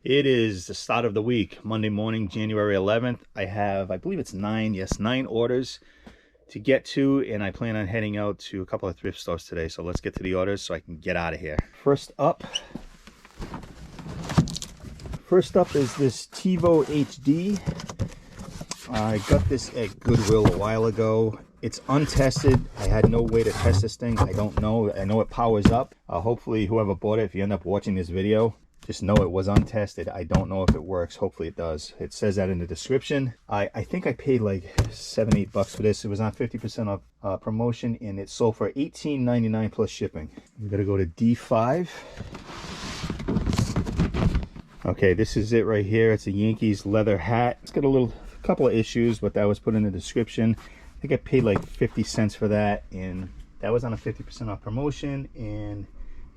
It is the start of the week, Monday morning, January 11th. I have, I believe it's nine orders to get to, and I plan on heading out to a couple of thrift stores today. So let's get to the orders so I can get out of here. First up is this TiVo HD. I got this at Goodwill a while ago. It's untested. I had no way to test this thing. I don't know. I know it powers up. Hopefully whoever bought it, if you end up watching this video, just know it was untested. I don't know if it works. Hopefully it does. It says that in the description. I think I paid like $7-8 for this. It was on 50% off promotion, and it sold for $18.99 plus shipping. We gotta go to D5. Okay, this is it right here. It's a Yankees leather hat. It's got a couple of issues, but that was put in the description. I think I paid like 50 cents for that, and that was on a 50% off promotion, and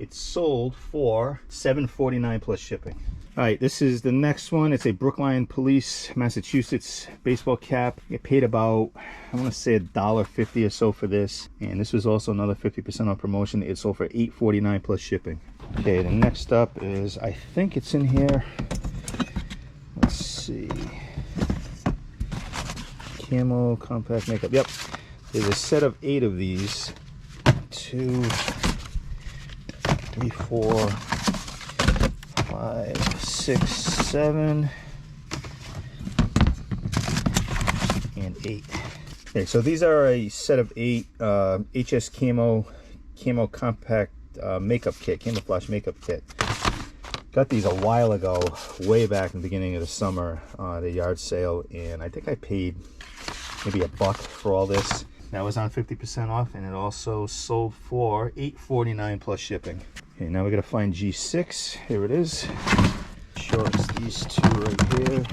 it sold for $7.49 plus shipping. All right, this is the next one. It's a Brookline Police, Massachusetts baseball cap. I paid about, I want to say $1.50 or so for this, and this was also another 50% off promotion. It sold for $8.49 plus shipping. Okay, the next up is, I think it's in here. Let's see. Camo compact makeup. Yep, there's a set of 8 of these. 2, 3, 4, 5, 6, 7, and 8. Okay, so these are a set of 8 HS Camo compact makeup kit, camouflage makeup kit. Got these a while ago, way back in the beginning of the summer, the yard sale, and I think I paid maybe $1 for all this. That was on 50% off, and it also sold for $8.49 plus shipping. Okay, now we gotta find G6. Here it is. Sure, it's these 2 right here.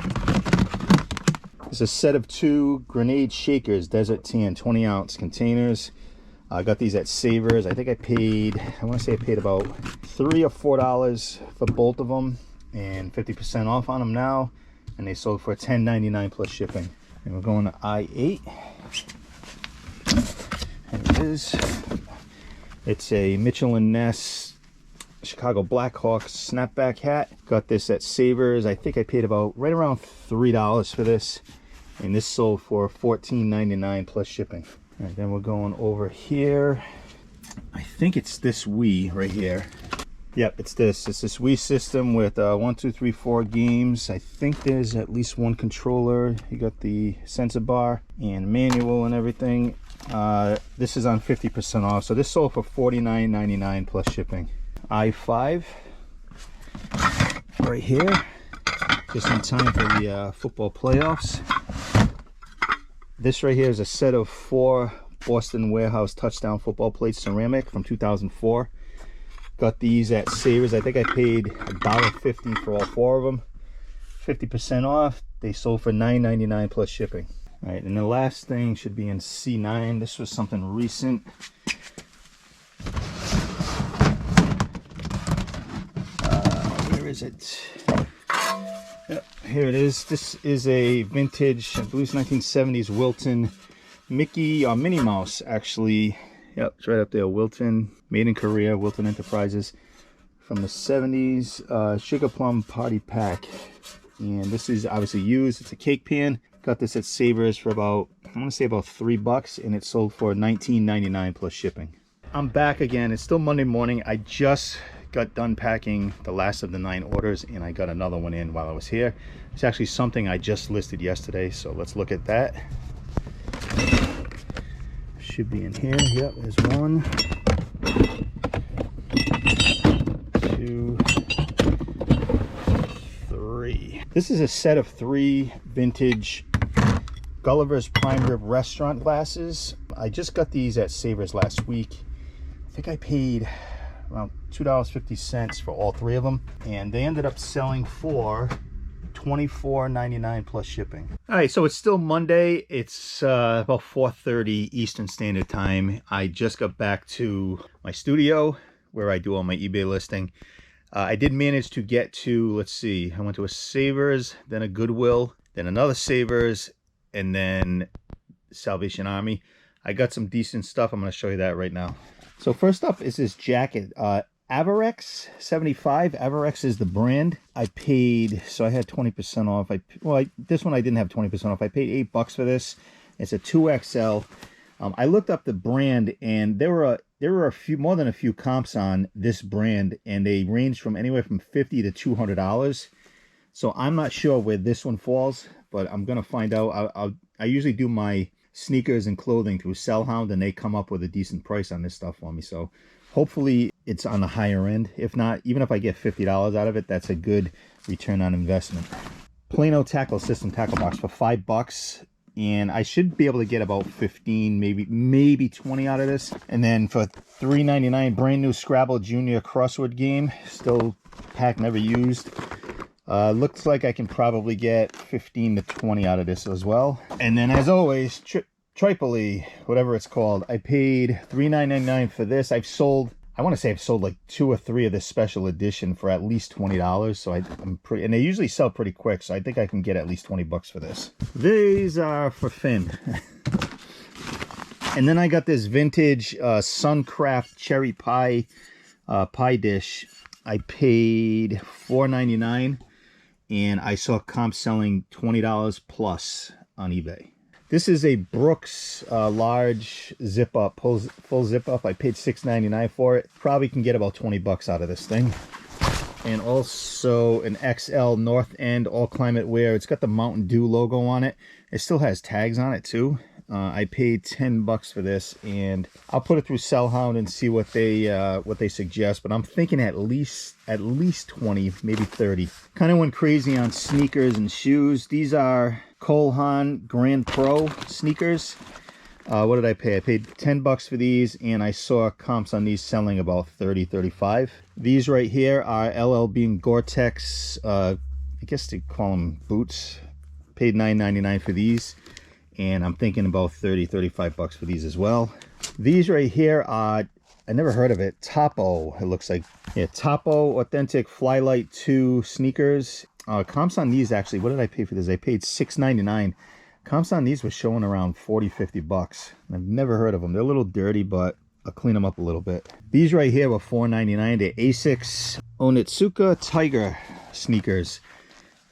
It's a set of 2 grenade shakers, Desert Tan, 20-ounce containers. I got these at Savers. I think I paid, I want to say I paid about $3 or $4 for both of them, and 50% off on them now, and they sold for $10.99 plus shipping. And we're going to I8. And it is. It's a Mitchell & Ness Chicago Blackhawks snapback hat. Got this at Savers. I think I paid about right around $3 for this, and this sold for $14.99 plus shipping. All right, then we're going over here. I think it's this Wii right here. Yep, it's this Wii system with 1, 2, 3, 4 games. I think there's at least 1 controller. You got the sensor bar and manual and everything. This is on 50% off, so this sold for $49.99 plus shipping. I5 right here, just in time for the football playoffs. This right here is a set of 4 Boston Warehouse touchdown football plates, ceramic, from 2004. Got these at Savers. I think I paid $1.50 for all 4 of them. 50% off. They sold for $9.99 plus shipping. All right, and the last thing should be in C9. This was something recent. Where is it? Yep, here it is. This is a vintage, I believe it's 1970s Wilton Mickey or Minnie Mouse, actually. Yep, it's right up there. Wilton, made in Korea, Wilton Enterprises, from the 70s. Sugar Plum Party Pack. And this is obviously used. It's a cake pan. Got this at Savers for about, I want to say about $3, and it sold for $19.99 plus shipping. I'm back again. It's still Monday morning. I just got done packing the last of the 9 orders, and I got another one in while I was here. It's actually something I just listed yesterday, so let's look at that. Should be in here. Yep, there's 1, 2, 3. This is a set of 3 vintage Gulliver's Prime Rib restaurant glasses. I just got these at Savers last week. I think I paid around $2.50 for all 3 of them, and they ended up selling for $24.99 plus shipping. All right, so it's still Monday. It's about 4:30 Eastern Standard Time. I just got back to my studio where I do all my eBay listing. I did manage to get to, let's see, I went to a Savers, then a Goodwill, then another Savers, and then Salvation Army. I got some decent stuff. I'm going to show you that right now. So first up is this jacket. Avarex 75. Avarex is the brand. I paid, so I had 20% off. This one I didn't have 20% off. I paid $8 for this. It's a 2XL. I looked up the brand, and there were more than a few comps on this brand, and they range from anywhere from $50 to $200. So I'm not sure where this one falls, but I'm gonna find out. I usually do my sneakers and clothing through Sellhound, and they come up with a decent price on this stuff for me. So hopefully it's on the higher end. If not, even if I get $50 out of it, that's a good return on investment. Plano Tackle System tackle box for $5. And I should be able to get about 15, maybe 20 out of this. And then for $3.99, brand new Scrabble Junior crossword game, still packed, never used. Looks like I can probably get 15 to 20 out of this as well. And then, as always, Tripoli, whatever it's called, I paid $3.99 for this. I want to say I've sold like 2 or 3 of this special edition for at least $20. So I'm pretty, and they usually sell pretty quick. So I think I can get at least $20 for this. These are for Finn. And then I got this vintage Suncraft cherry pie pie dish. I paid $4.99, and I saw comp selling $20 plus on eBay. This is a Brooks large zip up, full zip up. I paid $6.99 for it. Probably can get about $20 out of this thing. And also an XL North End all climate wear. It's got the Mountain Dew logo on it. It still has tags on it too. I paid $10 for this, and I'll put it through Sellhound and see what they suggest. But I'm thinking at least 20, maybe 30. Kind of went crazy on sneakers and shoes. These are Cole Haan Grand Pro sneakers. What did I pay? I paid $10 for these, and I saw comps on these selling about 30, 35. These right here are LL Bean Gore-Tex. I guess they call them boots. Paid $9.99 for these. And I'm thinking about 30, 35 bucks for these as well. These right here are, I never heard of it, Topo, it looks like. Yeah, Topo Authentic Flylight 2 sneakers. Comps on these, actually, what did I pay for this? I paid $6.99. Comps on these were showing around 40, 50 bucks. I've never heard of them. They're a little dirty, but I'll clean them up a little bit. These right here were $4.99. They're Asics Onitsuka Tiger sneakers.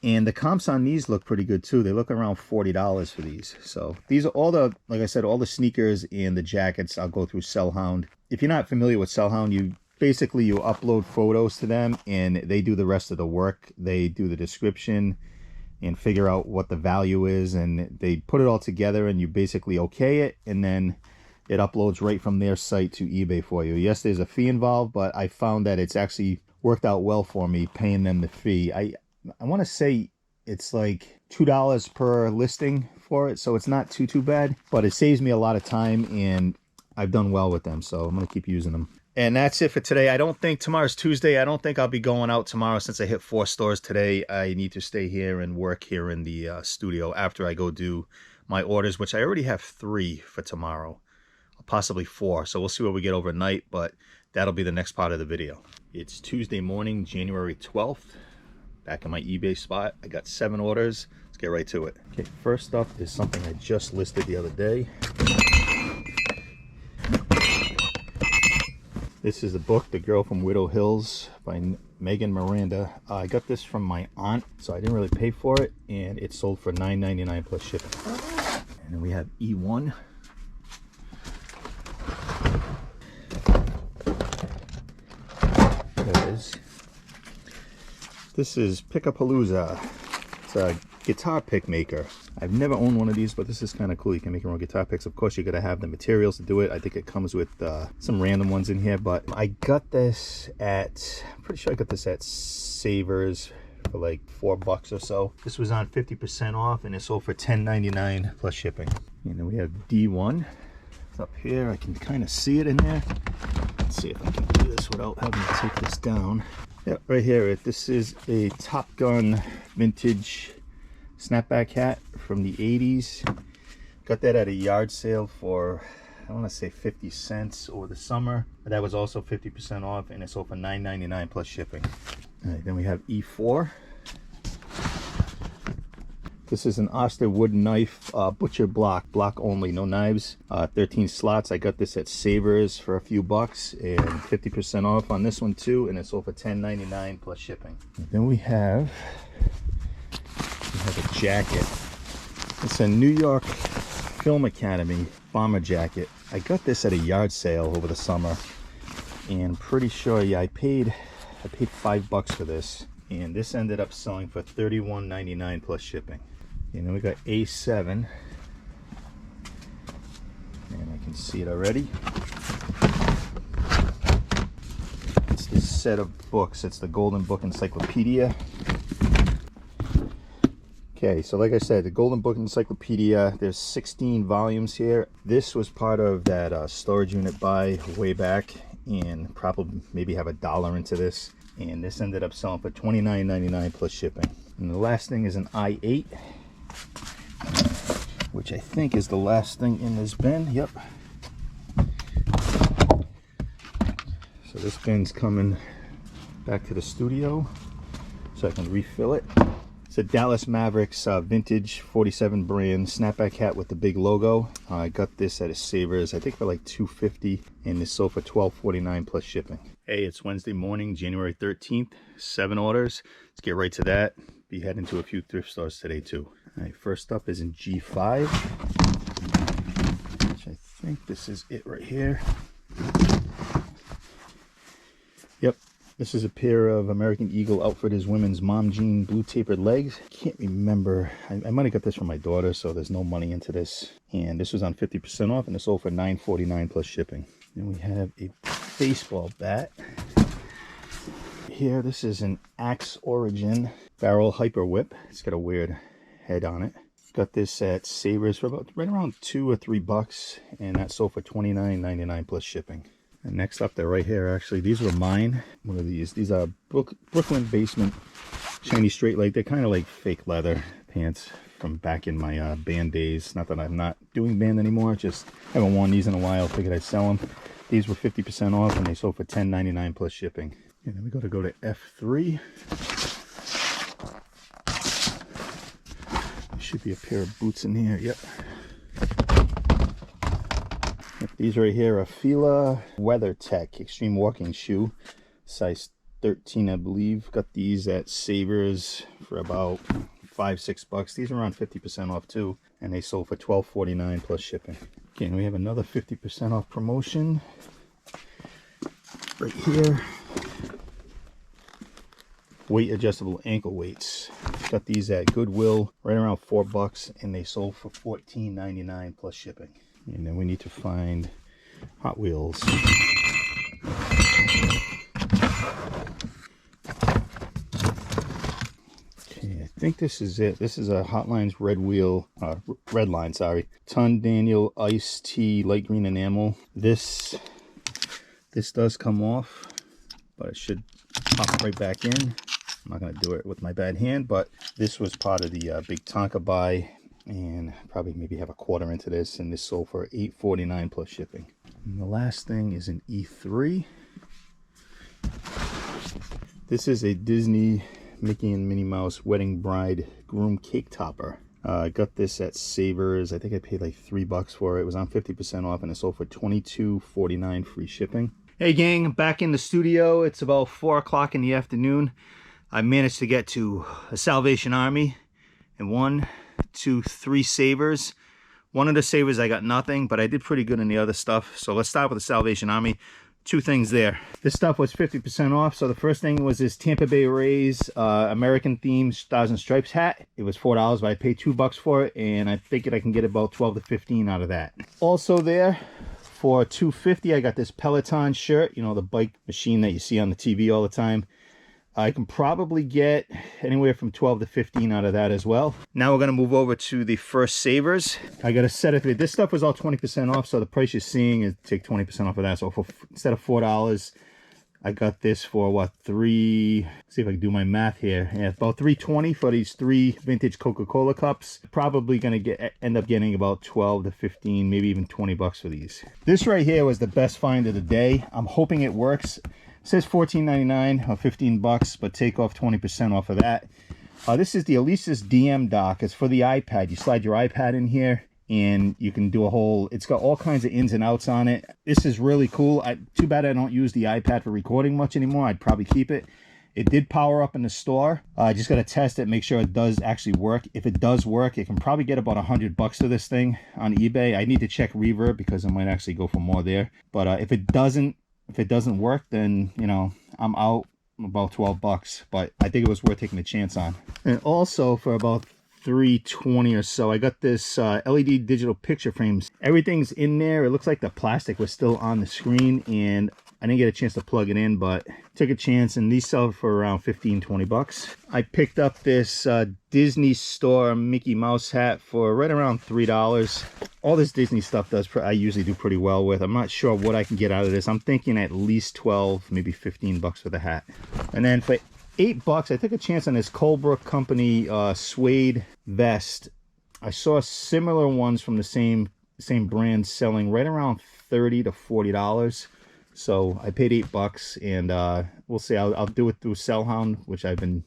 And the comps on these look pretty good too. They look around $40 for these. So these are all the, like I said, all the sneakers and the jackets. I'll go through Sellhound. If you're not familiar with Sellhound, you upload photos to them, and they do the rest of the work. They do the description and figure out what the value is, and they put it all together, and you basically okay it, and then it uploads right from their site to eBay for you. Yes, there's a fee involved, but I found that it's actually worked out well for me paying them the fee. I want to say it's like $2 per listing for it, so it's not too bad, but it saves me a lot of time, and I've done well with them, so I'm going to keep using them. And that's it for today. I don't think tomorrow's Tuesday. I don't think I'll be going out tomorrow since I hit 4 stores today. I need to stay here and work here in the studio after I go do my orders, which I already have 3 for tomorrow, possibly 4. So we'll see what we get overnight, but that'll be the next part of the video. It's Tuesday morning, January 12th. Back in my eBay spot. I got 7 orders. Let's get right to it. Okay, first up is something I just listed the other day. This is the book, The Girl from Widow Hills by Megan Miranda. I got this from my aunt, so I didn't really pay for it, and it sold for $9.99 plus shipping. And then we have E1. There it is. This is Pick-a-Palooza. It's a guitar pick maker. I've never owned one of these, but this is kind of cool. You can make your own guitar picks. Of course, you got to have the materials to do it. I think it comes with some random ones in here, but I got this at, I'm pretty sure I got this at Savers for like $4 or so. This was on 50% off, and it sold for $10.99 plus shipping. And then we have D1. It's up here. I can kind of see it in there. Let's see if I can do this without having to take this down. Yeah, right here. This is a Top Gun vintage snapback hat from the 80s. Got that at a yard sale for, I want to say 50 cents over the summer. But that was also 50% off, and it sold for $9.99 plus shipping. All right, then we have E4. This is an Oster wood knife, butcher block only, no knives. 13 slots. I got this at Savers for a few bucks and 50% off on this one too, and it's sold for $10.99 plus shipping. And then we have a jacket. It's a New York Film Academy bomber jacket. I got this at a yard sale over the summer, and pretty sure, yeah, I paid $5 for this, and this ended up selling for $31.99 plus shipping. And then we got A7, and I can see it already. It's this set of books. It's the Golden Book Encyclopedia. Okay, so like I said, the Golden Book Encyclopedia, there's 16 volumes here. This was part of that storage unit buy way back, and probably maybe have $1 into this. And this ended up selling for $29.99 plus shipping. And the last thing is an I8, which I think is the last thing in this bin. Yep. So this bin's coming back to the studio so I can refill it. It's a Dallas Mavericks vintage 47 brand snapback hat with the big logo. I got this at a Savers, I think for like $2.50, and this sold for $12.49 plus shipping. Hey, it's Wednesday morning, January 13th, 7 orders. Let's get right to that. Be heading to a few thrift stores today too. All right, first up is in G5, which I think this is it right here. Yep. This is a pair of American Eagle Outfitters women's mom jean blue tapered legs. Can't remember. I might have got this from my daughter, so there's no money into this. And this was on 50% off, and it sold for $9.49 plus shipping. Then we have a baseball bat. Here, this is an Axe Origin barrel hyper whip. It's got a weird head on it. Got this at Savers for about right around $2 or $3, and that sold for $29.99 plus shipping. And next up, they're right here actually. These were mine. What are these? These are Brooklyn Basement shiny straight leg. They're kind of like fake leather pants from back in my band days. Not that I'm not doing band anymore, just haven't worn these in a while. Figured I'd sell them. These were 50% off, and they sold for $10.99 plus shipping. And then we got to go to F3. There should be a pair of boots in here. Yep. These right here are Fila WeatherTech Extreme Walking Shoe, size 13, I believe. Got these at Savers for about $5-6. These are on 50% off too, and they sold for $12.49 plus shipping. Okay, and we have another 50% off promotion right here. Weight adjustable ankle weights. Got these at Goodwill right around $4, and they sold for $14.99 plus shipping. And then we need to find Hot Wheels. Okay, I think this is it. This is a Hotlines Redline, sorry. Ton Daniel Iced Tea Light Green Enamel. This does come off, but it should pop right back in. I'm not going to do it with my bad hand, but this was part of the big Tonka buy. And probably maybe have $1/4 into this, and this sold for $8.49 plus shipping. And the last thing is an E3. This is a Disney Mickey and Minnie Mouse wedding bride groom cake topper. I got this at Savers. I think I paid like $3 for it. It was on 50% off, and it sold for $22.49 free shipping. Hey gang, I'm back in the studio. It's about 4 o'clock in the afternoon. I managed to get to a Salvation Army and 1, 2, 3 Savers. One of the Savers I got nothing, but I did pretty good in the other stuff. So let's start with the Salvation Army. 2 things there. This stuff was 50% off. So the first thing was this Tampa Bay Rays American themed Stars and Stripes hat. It was $4, but I paid $2 for it, and I figured I can get about 12 to 15 out of that. Also there, for $2.50, I got this Peloton shirt, you know, the bike machine that you see on the TV all the time. I can probably get anywhere from 12 to 15 out of that as well. Now we're going to move over to the first Savers. I got a set of 3. This stuff was all 20% off, so the price you're seeing is take 20% off of that. So for instead of $4, I got this for what, see if I can do my math here. Yeah, about $3.20 for these 3 vintage Coca-Cola cups. Probably going to end up getting about 12 to 15, maybe even $20 for these. This right here was the best find of the day. I'm hoping it works. It says $14.99 or $15, but take off 20% off of that. This is the Alesis DM dock. It's for the iPad. You slide your iPad in here and you can do a whole, it's got all kinds of ins and outs on it. This is really cool. Too bad I don't use the iPad for recording much anymore. I'd probably keep it. It did power up in the store. I just got to test it, make sure it does actually work. If it does work, it can probably get about $100 for this thing on eBay. I need to check Reverb because I might actually go for more there. But if it doesn't work, then, you know, I'm out about $12. But I think it was worth taking a chance on. And also for about $3.20 or so, I got this LED digital picture frames. Everything's in there. It looks like the plastic was still on the screen, and I didn't get a chance to plug it in, but took a chance, and these sell for around $15-20. I picked up this Disney Store Mickey Mouse hat for right around $3. All this Disney stuff I usually do pretty well with. I'm not sure what I can get out of this. I'm thinking at least 12, maybe $15 for the hat. And then for $8, I took a chance on this Colebrook Company suede vest. I saw similar ones from the same brand selling right around $30 to $40. So I paid $8, and we'll see. I'll do it through Sellhound, which I've been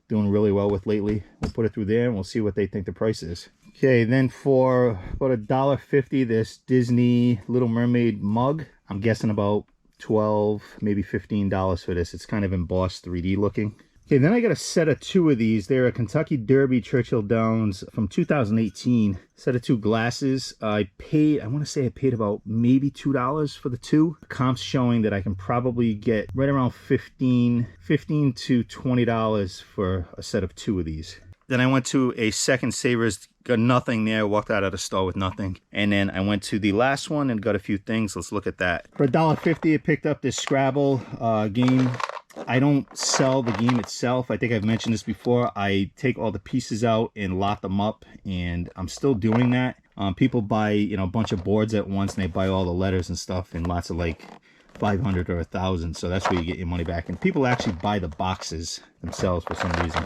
doing really well with lately. We'll put it through there, and we'll see what they think the price is. Okay, then for about $1.50, this Disney Little Mermaid mug. I'm guessing about $12, maybe $15 for this. It's kind of embossed 3D looking. Okay, then I got a set of 2 of these. They're a Kentucky Derby Churchill Downs from 2018. Set of 2 glasses. I want to say I paid about maybe $2 for the 2. Comps showing that I can probably get right around $15 to $20 for a set of 2 of these. Then I went to a Second Savers, got nothing there, walked out of the store with nothing. And then I went to the last one and got a few things. Let's look at that. For $1.50, I picked up this Scrabble game. I don't sell the game itself. I think I've mentioned this before. I take all the pieces out and lot them up, and I'm still doing that. People buy, you know, a bunch of boards at once, and they buy all the letters and stuff, and lots of like 500 or 1,000. So that's where you get your money back. And people actually buy the boxes themselves for some reason.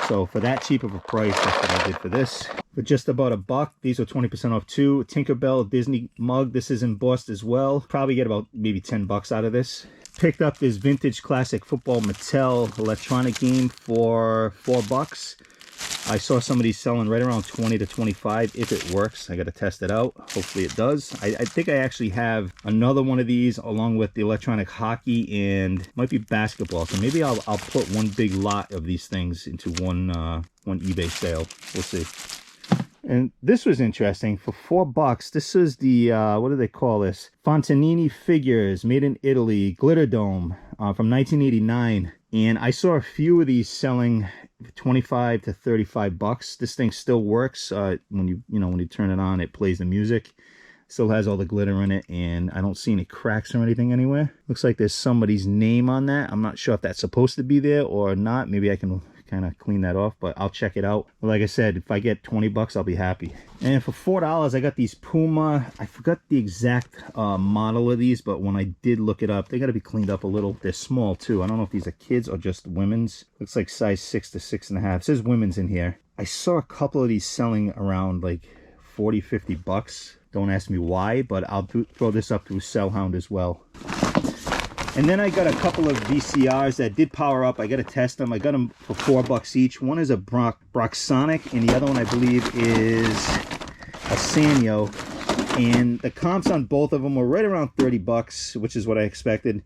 So for that cheap of a price, that's what I did for this. For just about $1, these are 20% off too. Tinkerbell Disney mug. This is embossed as well. Probably get about maybe $10 out of this. Picked up this vintage classic football Mattel electronic game for $4. I saw some of these selling right around 20 to 25 if it works. I got to test it out. Hopefully it does. I think I actually have another one of these along with the electronic hockey and might be basketball. So maybe I'll put one big lot of these things into one eBay sale. We'll see. And this was interesting. For $4, this is the, what do they call this? Fontanini Figures, made in Italy, Glitter Dome from 1989. And I saw a few of these selling $25 to $35. This thing still works. When you turn it on, it plays the music. Still has all the glitter in it, and I don't see any cracks or anything anywhere. Looks like there's somebody's name on that. I'm not sure if that's supposed to be there or not. Maybe I can kind of clean that off, but I'll check it out. But like I said, if I get $20, I'll be happy. And for $4, I got these Puma. I forgot the exact model of these, but when I did look it up, they got to be cleaned up a little. They're small too. I don't know if these are kids or just women's. Looks like size 6 to 6.5. It says women's in here. I saw a couple of these selling around like $40, $50. Don't ask me why, but I'll throw this up through Sellhound as well. And then I got a couple of VCRs that did power up. I got to test them. I got them for $4 each. One is a Broxonic, and the other one I believe is a Sanyo. And the comps on both of them were right around $30, which is what I expected.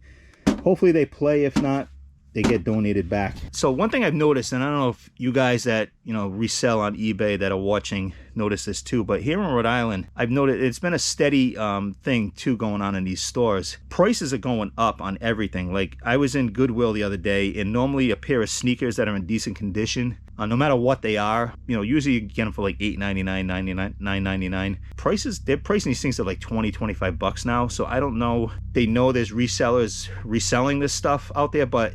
Hopefully they play. If not, they get donated back. So one thing I've noticed, and I don't know if you guys that resell on eBay that are watching notice this too, but here in Rhode Island, I've noticed it's been a steady thing too going on in these stores. Prices are going up on everything. Like I was in Goodwill the other day, and normally a pair of sneakers that are in decent condition, no matter what they are, usually you get them for like $8.99, $9.99. They're pricing these things at like $20, $25 now. So I don't know. They know there's resellers reselling this stuff out there, but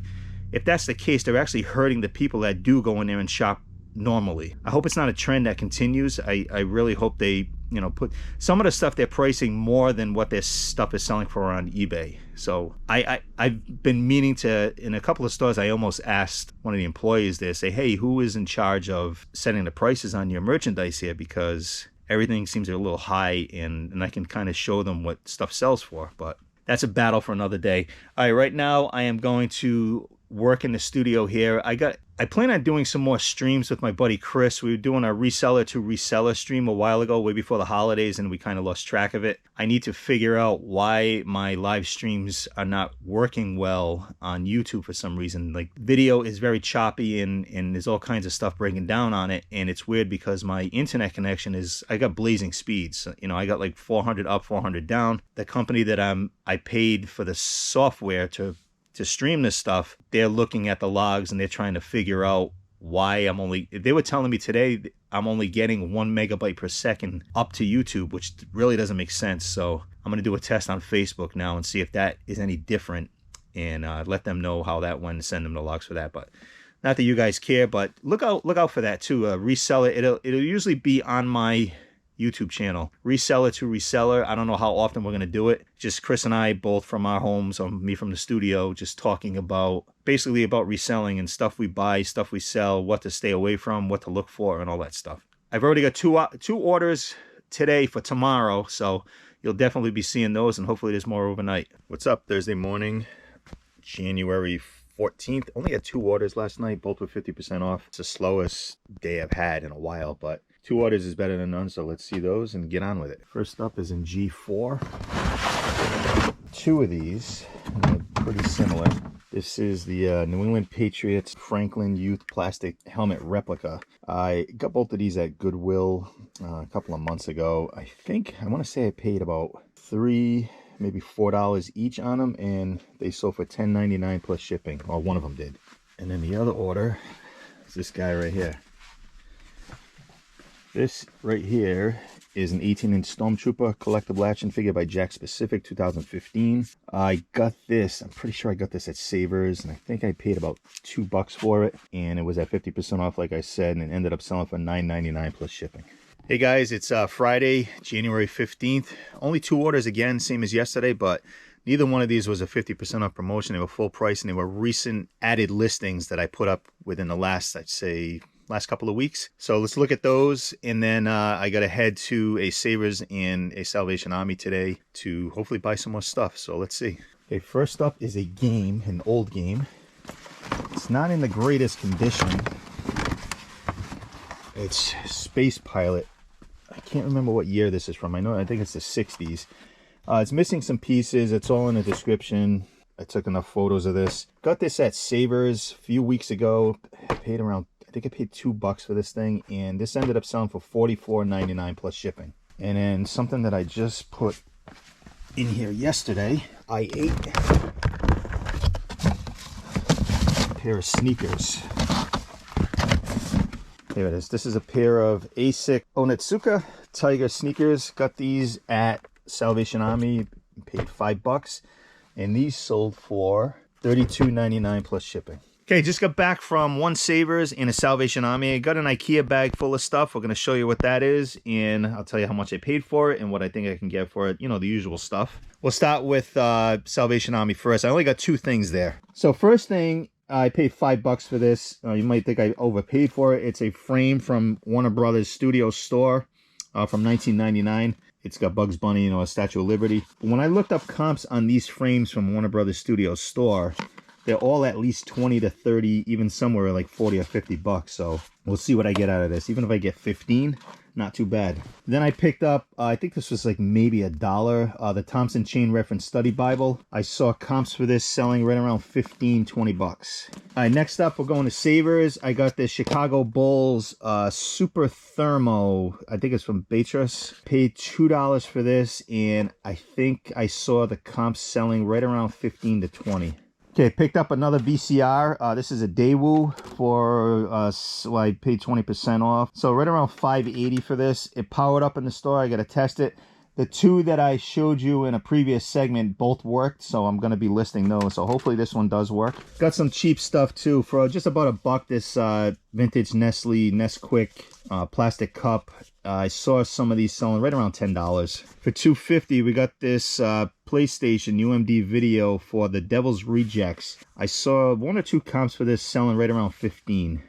if that's the case, they're actually hurting the people that do go in there and shop normally. I hope it's not a trend that continues. I really hope they, put some of the stuff they're pricing more than what their stuff is selling for on eBay. So I've been meaning to, in a couple of stores, I almost asked one of the employees there, say, hey, who is in charge of setting the prices on your merchandise here? Because everything seems a little high, and I can kind of show them what stuff sells for, but that's a battle for another day. All right, right now I am going to work in the studio here. I plan on doing some more streams with my buddy Chris. We were doing a reseller to reseller stream a while ago, way before the holidays, and we kind of lost track of it. I need to figure out why my live streams are not working well on YouTube for some reason. Like, video is very choppy and there's all kinds of stuff breaking down on it, and it's weird because my internet connection is, I got blazing speeds. You know, I got like 400 up, 400 down. The company that I paid for the software to stream this stuff, they're looking at the logs and they're trying to figure out why they were telling me today I'm only getting 1 megabyte per second up to YouTube, which really doesn't make sense. So I'm going to do a test on Facebook now and see if that is any different, and let them know how that went and send them the logs for that. But not that you guys care, but look out for that too. Reseller, it'll usually be on my YouTube channel. Reseller to reseller. I don't know how often we're going to do it. Just Chris and I, both from our homes, or me from the studio, just talking basically about reselling and stuff we buy, stuff we sell, what to stay away from, what to look for, and all that stuff. I've already got two orders today for tomorrow, so you'll definitely be seeing those, and hopefully there's more overnight. What's up? Thursday morning, January 14th. Only had 2 orders last night. Both were 50% off. It's the slowest day I've had in a while, but 2 orders is better than none, so let's see those and get on with it. First up is in G4. 2 of these, pretty similar. This is the New England Patriots Franklin Youth Plastic Helmet Replica. I got both of these at Goodwill a couple of months ago. I want to say I paid about $3, maybe $4 each on them, and they sold for $10.99 plus shipping. Well, one of them did. And then the other order is this guy right here. This right here is an 18-inch Stormtrooper collectible action figure by Jack Specific, 2015. I got this, I'm pretty sure I got this at Savers, and I think I paid about $2 for it, and it was at 50% off, like I said, and it ended up selling for $9.99 plus shipping. Hey guys, it's Friday, January 15th. Only 2 orders again, same as yesterday, but neither one of these was a 50% off promotion. They were full price, and they were recent added listings that I put up within the last, I'd say, last couple of weeks. So let's look at those, and then I gotta head to a Savers and a Salvation Army today to hopefully buy some more stuff. So let's see. Okay, first up is a game, an old game. It's not in the greatest condition. It's Space Pilot. I can't remember what year this is from. I think it's the 60s. It's missing some pieces. It's all in the description. I took enough photos of this. Got this at Savers a few weeks ago. I paid around, I think I paid $2 for this thing, and this ended up selling for $44.99 plus shipping. And then something that I just put in here yesterday, I ate a pair of sneakers. Here it is. This is a pair of Asics Onitsuka Tiger sneakers. Got these at Salvation Army, paid $5, and these sold for $32.99 plus shipping. Okay, just got back from one Savers and a Salvation Army. I got an IKEA bag full of stuff. We're going to show you what that is, and I'll tell you how much I paid for it and what I think I can get for it. You know, the usual stuff. We'll start with Salvation Army first. I only got 2 things there. So first thing, I paid $5 for this. You might think I overpaid for it. It's a frame from Warner Brothers Studio store from 1999. It's got Bugs Bunny, you know, a Statue of Liberty. But when I looked up comps on these frames from Warner Brothers Studio store, they're all at least 20 to 30, even somewhere like 40 or $50. So we'll see what I get out of this. Even if I get 15, not too bad. Then I picked up, I think this was like maybe $1, the Thompson Chain Reference Study Bible. I saw comps for this selling right around 15, 20 bucks. All right, next up, we're going to Savers. I got the Chicago Bulls Super Thermo. I think it's from Beatrice. Paid $2 for this, and I think I saw the comps selling right around 15 to 20. Okay, picked up another VCR. This is a Daewoo for, so I paid 20% off. So right around $5.80 for this. It powered up in the store. I got to test it. The 2 that I showed you in a previous segment both worked, so I'm going to be listing those. So hopefully this one does work. Got some cheap stuff too for just about $1. This vintage Nestle Nesquik plastic cup. I saw some of these selling right around $10. For $2.50, we got this PlayStation UMD video for the Devil's Rejects. I saw 1 or 2 comps for this selling right around $15.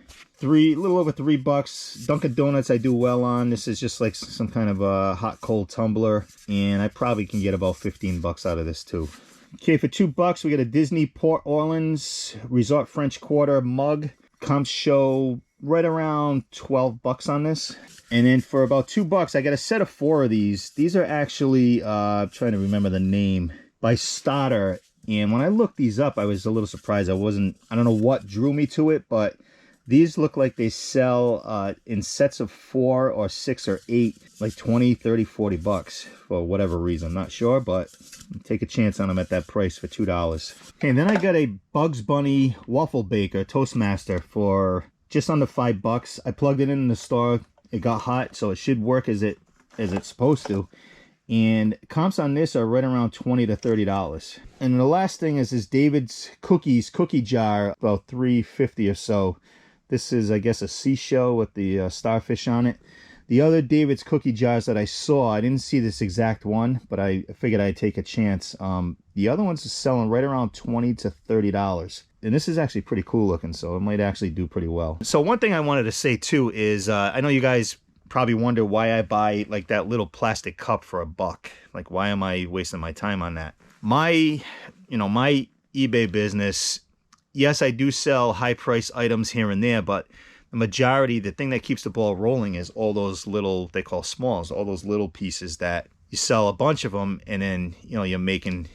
A little over $3. Dunkin' Donuts I do well on. This is just like some kind of a hot cold tumbler, and I probably can get about $15 out of this too. Okay, for $2, we got a Disney Port Orleans Resort French Quarter mug. Comps show right around $12 on this. And then for about $2, I got a set of 4 of these. These are actually, I'm trying to remember the name, by Starter. And when I looked these up, I was a little surprised. I don't know what drew me to it, but these look like they sell in sets of 4 or 6 or 8, like 20, 30, $40 for whatever reason. I'm not sure, but take a chance on them at that price for $2. Okay, and then I got a Bugs Bunny Waffle Baker Toastmaster for just under $5. I plugged it in the store. It got hot, so it should work as it's supposed to. And comps on this are right around $20 to $30. And the last thing is this David's Cookies cookie jar, about $3.50 or so. This is, I guess, a seashell with the starfish on it. The other David's cookie jars that I saw, I didn't see this exact one, but I figured I'd take a chance. The other ones are selling right around $20 to $30. And this is actually pretty cool looking, so it might actually do pretty well. So one thing I wanted to say too is, I know you guys probably wonder why I buy like that little plastic cup for $1. Like, why am I wasting my time on that? My eBay business, yes, I do sell high price items here and there, but the majority, the thing that keeps the ball rolling is all those little, they call smalls, all those little pieces that you sell a bunch of them, and then, you're making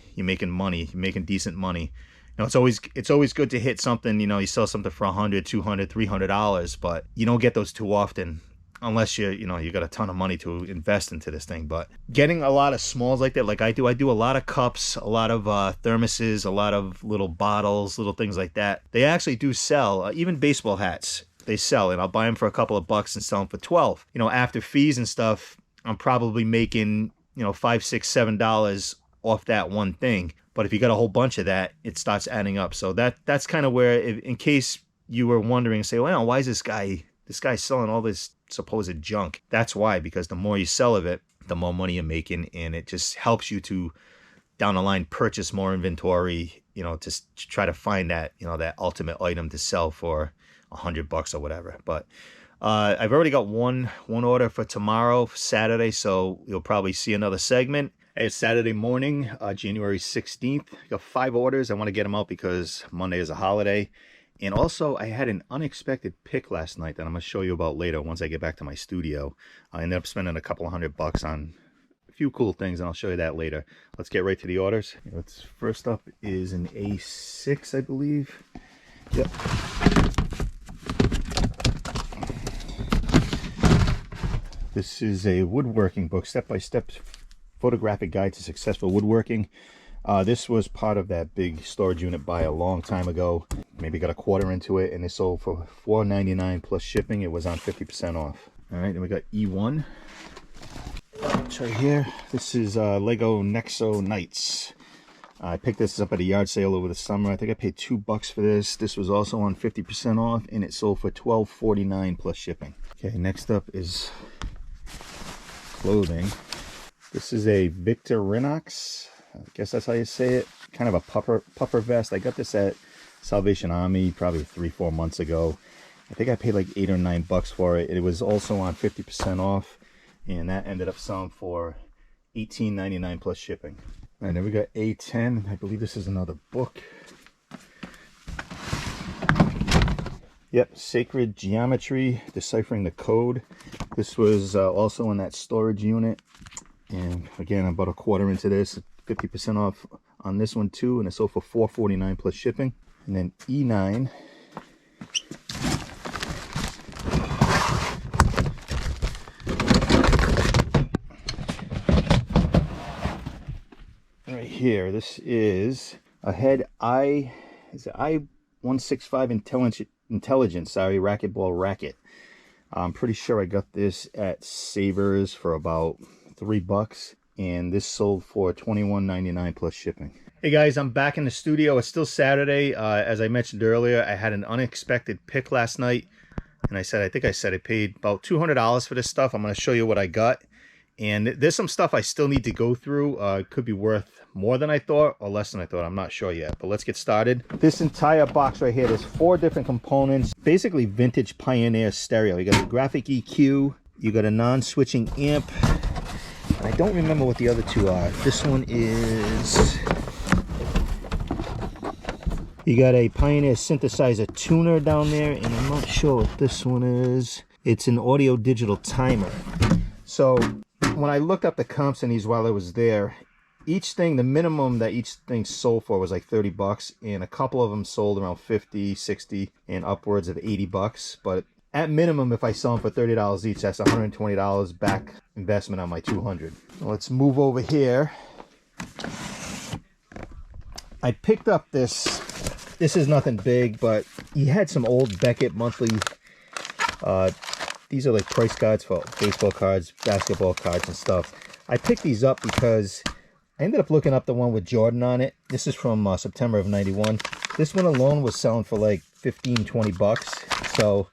money, you're making decent money. It's always good to hit something, you sell something for $100, $200, $300, but you don't get those too often unless you got a ton of money to invest into this thing. But getting a lot of smalls like that, like I do a lot of cups, a lot of thermoses, a lot of little bottles, little things like that. They actually do sell, even baseball hats, they sell, and I'll buy them for a couple of bucks and sell them for 12. After fees and stuff, I'm probably making, $5, $6, $7 off that one thing. But if you got a whole bunch of that, it starts adding up. So that's kind of where, in case you were wondering, say, well, why is this guy selling all this supposed junk? That's why, because the more you sell of it, the more money you're making, and it just helps you to, down the line, purchase more inventory, to try to find that, that ultimate item to sell for $100 or whatever. But I've already got one order for tomorrow, Saturday, so you'll probably see another segment. It's Saturday morning, January 16th. I got 5 orders. I want to get them out because Monday is a holiday. And also, I had an unexpected pick last night that I'm going to show you about later once I get back to my studio. I ended up spending a couple of $100 on a few cool things, and I'll show you that later. Let's get right to the orders. First up is an A6, I believe. Yep. This is a woodworking book, step-by-step photographic guide to successful woodworking. This was part of that big storage unit buy a long time ago. Maybe got a quarter into it, and it sold for $4.99 plus shipping. It was on 50% off. All right, then we got E1. It's right here. This is Lego Nexo Knights. I picked this up at a yard sale over the summer. I think I paid $2 for this. This was also on 50% off, and it sold for $12.49 plus shipping. Okay, next up is clothing. This is a Victorinox. I guess that's how you say it. Kind of a puffer vest. I got this at Salvation Army probably 3-4 months ago. I think I paid like $8 or $9 for it. It was also on 50% off, and that ended up selling for $18.99 plus shipping. And then we got A10. I believe this is another book. Yep, Sacred Geometry, Deciphering the Code. This was also in that storage unit. And again, I'm about a quarter into this. 50% off on this one too, and it sold for $4.49 plus shipping. And then E9. Right here, this is a head I-165 Intelligence, racquetball racket. I'm pretty sure I got this at Savers for about $3, and this sold for $21.99 plus shipping. Hey guys, I'm back in the studio. It's still Saturday. As I mentioned earlier, I had an unexpected pick last night, and I think I said I paid about $200 for this stuff. I'm going to show you what I got, and there's some stuff I still need to go through. It could be worth more than I thought or less than I thought. I'm not sure yet, but let's get started. This entire box right here, there's 4 different components. Basically vintage Pioneer stereo. You got a graphic EQ, you got a non-switching amp, and I don't remember what the other 2 are. This one is You got a Pioneer synthesizer tuner down there, and I'm not sure what this one is. It's an audio digital timer. So when I looked up the comps in these while I was there, each thing, the minimum that each thing sold for was like 30 bucks, and a couple of them sold around 50, 60, and upwards of 80 bucks. But at minimum, if I sell them for $30 each, that's $120 back investment on my 200. Let's move over here. I picked up this. This is nothing big, but he had some old Beckett monthly. These are like price cards for baseball cards, basketball cards, and stuff. I picked these up because I ended up looking up the one with Jordan on it. This is from September of 91. This one alone was selling for like 15, 20 bucks. So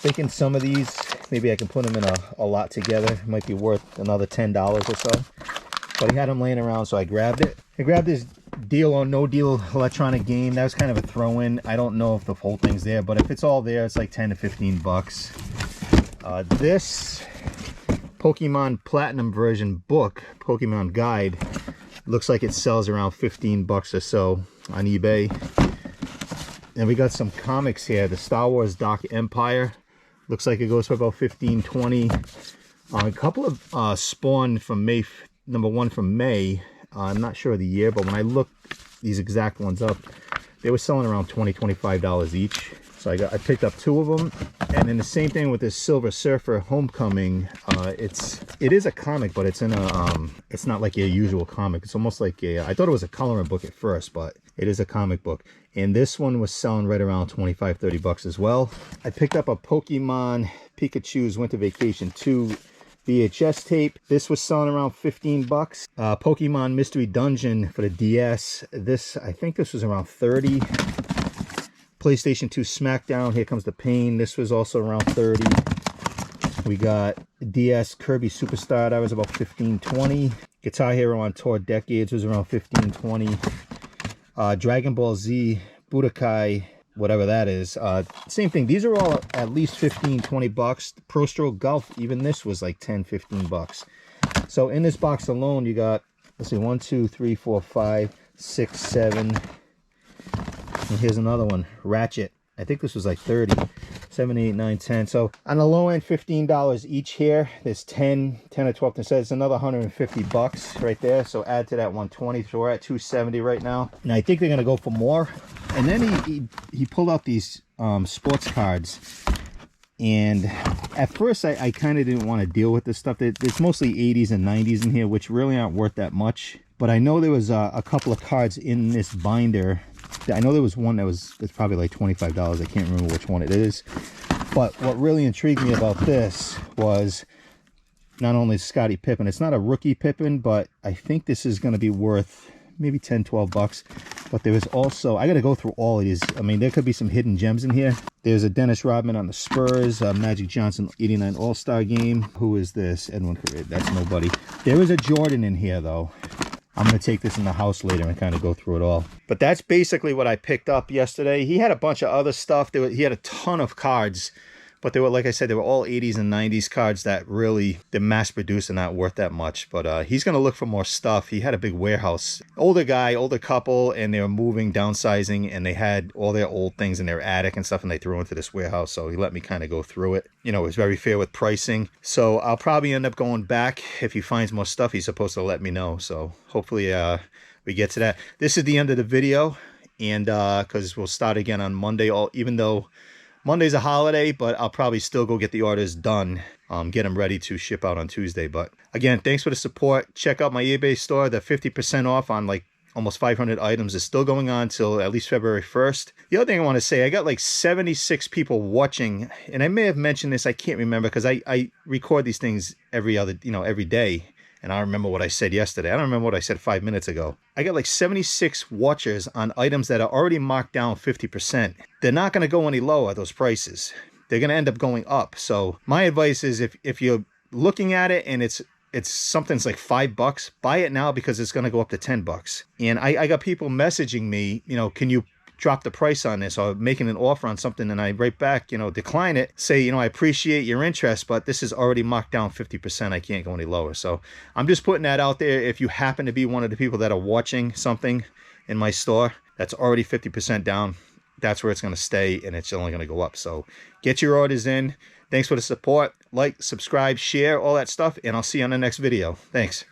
thinking some of these, maybe I can put them in a lot together. It might be worth another $10 or so. But he had them laying around, so I grabbed it. I grabbed this Deal or No Deal electronic game. That was kind of a throw-in. I don't know if the whole thing's there, but if it's all there, it's like 10 to 15 bucks. This Pokemon Platinum version book, Pokemon Guide, looks like it sells around 15 bucks or so on eBay. And we got some comics here. The Star Wars Dark Empire. Looks like it goes for about 15, 20. A couple of Spawn from May, #1 from May. I'm not sure of the year, but when I looked these exact ones up, they were selling around $20, $25 each. So I picked up 2 of them. And then the same thing with this Silver Surfer Homecoming. It is a comic, but it's in a it's not like your usual comic. It's almost like I thought it was a coloring book at first, but it is a comic book. And this one was selling right around 25, 30 bucks as well. I picked up a Pokemon Pikachu's Winter Vacation 2 VHS tape. This was selling around 15 bucks. Pokemon Mystery Dungeon for the DS. I think this was around 30. PlayStation 2 Smackdown, Here Comes the Pain. This was also around 30. We got DS Kirby Superstar. That was about 15, 20. Guitar Hero on Tour Decades was around 15, 20. Dragon Ball Z Budokai, whatever that is. Same thing. These are all at least 15, 20 bucks. Pro Stroke Golf, even this was like 10, 15 bucks. So in this box alone, you got, let's see, 1, 2, 3, 4, 5, 6, 7. And here's another one, Ratchet. I think this was like 30. 7, 8, 9, 10. So on the low end, $15 each here. There's 10 or 12. So it's another 150 bucks right there. So add to that 120. So we're at 270 right now. And I think they're gonna go for more. And then he pulled out these sports cards. And at first I kind of didn't want to deal with this stuff. There's mostly 80s and 90s in here, which really aren't worth that much. But I know there was a couple of cards in this binder. I know there was one it's probably like $25. I can't remember which one it is. But what really intrigued me about this was not only Scottie Pippen. It's not a rookie Pippen, but I think this is going to be worth maybe 10, 12 bucks. But there was also, I got to go through all of these. I mean, there could be some hidden gems in here. There's a Dennis Rodman on the Spurs, Magic Johnson 89 All-Star game. Who is this? Edwin Correa. That's nobody. There is a Jordan in here, though. I'm going to take this in the house later and kind of go through it all. But that's basically what I picked up yesterday. He had a bunch of other stuff. He had a ton of cards. But they were, like I said, they were all 80s and 90s cards that really, they're mass-produced and not worth that much. But he's going to look for more stuff. He had a big warehouse. Older guy, older couple, and they were moving, downsizing, and they had all their old things in their attic and stuff, and they threw into this warehouse. So he let me kind of go through it. You know, it was very fair with pricing. So I'll probably end up going back. If he finds more stuff, he's supposed to let me know. So hopefully we get to that. This is the end of the video, and because we'll start again on Monday, even though Monday's a holiday, but I'll probably still go get the orders done, get them ready to ship out on Tuesday. But again, thanks for the support. Check out my eBay store. The 50% off on like almost 500 items is still going on till at least February 1st. The other thing I want to say, I got like 76 people watching, and I may have mentioned this, I can't remember, because I record these things every day. And I remember what I said yesterday. I don't remember what I said 5 minutes ago. I got like 76 watchers on items that are already marked down 50%. They're not going to go any lower, those prices. They're going to end up going up. So my advice is if you're looking at it and it's something's like $5, buy it now because it's going to go up to $10. And I got people messaging me, you know, can you drop the price on this, or making an offer on something, and I write back, you know, decline it, say, you know, I appreciate your interest, but this is already marked down 50%. I can't go any lower. So I'm just putting that out there. If you happen to be one of the people that are watching something in my store, that's already 50% down. That's where it's going to stay, and it's only going to go up. So get your orders in. Thanks for the support. Like, subscribe, share, all that stuff, and I'll see you on the next video. Thanks.